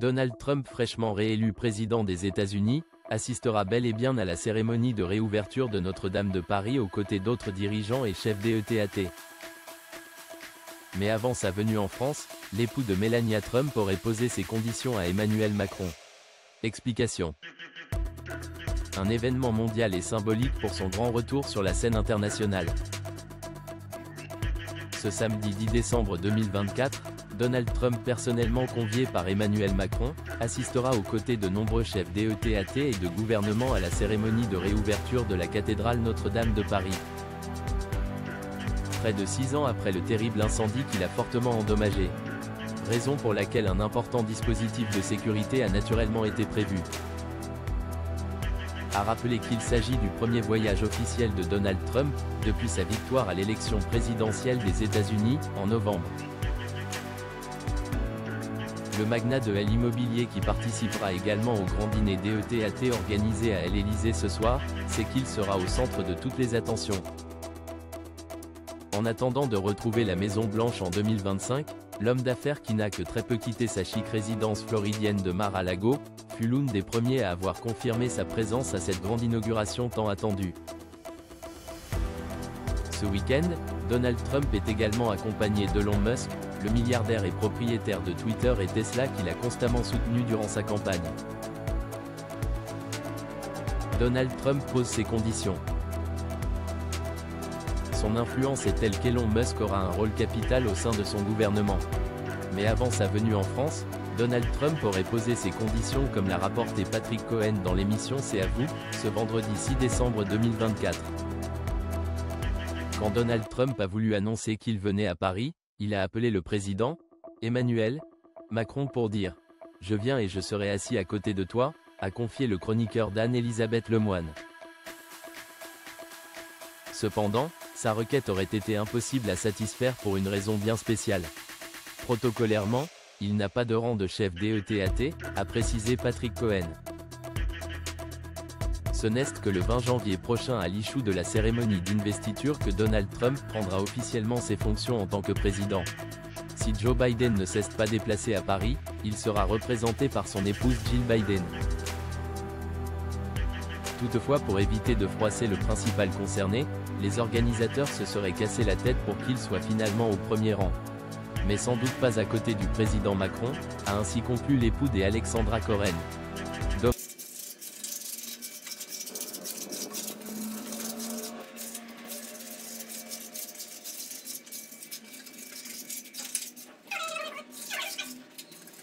Donald Trump, fraîchement réélu président des États-Unis, assistera bel et bien à la cérémonie de réouverture de Notre-Dame de Paris aux côtés d'autres dirigeants et chefs des ETAT. Mais avant sa venue en France, l'époux de Melania Trump aurait posé ses conditions à Emmanuel Macron. Explication. Un événement mondial et symbolique pour son grand retour sur la scène internationale. Ce samedi 10 décembre 2024, Donald Trump, personnellement convié par Emmanuel Macron, assistera aux côtés de nombreux chefs d'ETAT et de gouvernement à la cérémonie de réouverture de la cathédrale Notre-Dame de Paris. Près de 6 ans après le terrible incendie qui l'a fortement endommagé. Raison pour laquelle un important dispositif de sécurité a naturellement été prévu. À rappeler qu'il s'agit du premier voyage officiel de Donald Trump, depuis sa victoire à l'élection présidentielle des États-Unis, en novembre. Le magnat de l'immobilier qui participera également au grand dîner d'ETAT organisé à l'Élysée ce soir, sait qu'il sera au centre de toutes les attentions. En attendant de retrouver la Maison-Blanche en 2025, l'homme d'affaires qui n'a que très peu quitté sa chic résidence floridienne de Mar-a-Lago, fut l'un des premiers à avoir confirmé sa présence à cette grande inauguration tant attendue. Ce week-end, Donald Trump est également accompagné d'Elon Musk, le milliardaire et propriétaire de Twitter et Tesla qu'il a constamment soutenu durant sa campagne. Donald Trump pose ses conditions. Son influence est telle qu'Elon Musk aura un rôle capital au sein de son gouvernement. Mais avant sa venue en France, Donald Trump aurait posé ses conditions comme l'a rapporté Patrick Cohen dans l'émission C'est à vous, ce vendredi 6 décembre 2024. Quand Donald Trump a voulu annoncer qu'il venait à Paris, il a appelé le président, Emmanuel Macron pour dire « Je viens et je serai assis à côté de toi », a confié le chroniqueur d'Anne-Elisabeth Lemoine. Cependant, sa requête aurait été impossible à satisfaire pour une raison bien spéciale. Protocolairement, il n'a pas de rang de chef d'ETAT, a précisé Patrick Cohen. Ce n'est que le 20 janvier prochain à l'issue de la cérémonie d'investiture que Donald Trump prendra officiellement ses fonctions en tant que président. Si Joe Biden ne s'est pas déplacé à Paris, il sera représenté par son épouse Jill Biden. Toutefois, pour éviter de froisser le principal concerné, les organisateurs se seraient cassé la tête pour qu'il soit finalement au premier rang. Mais sans doute pas à côté du président Macron, a ainsi conclu l'époux d'Alexandra Coren.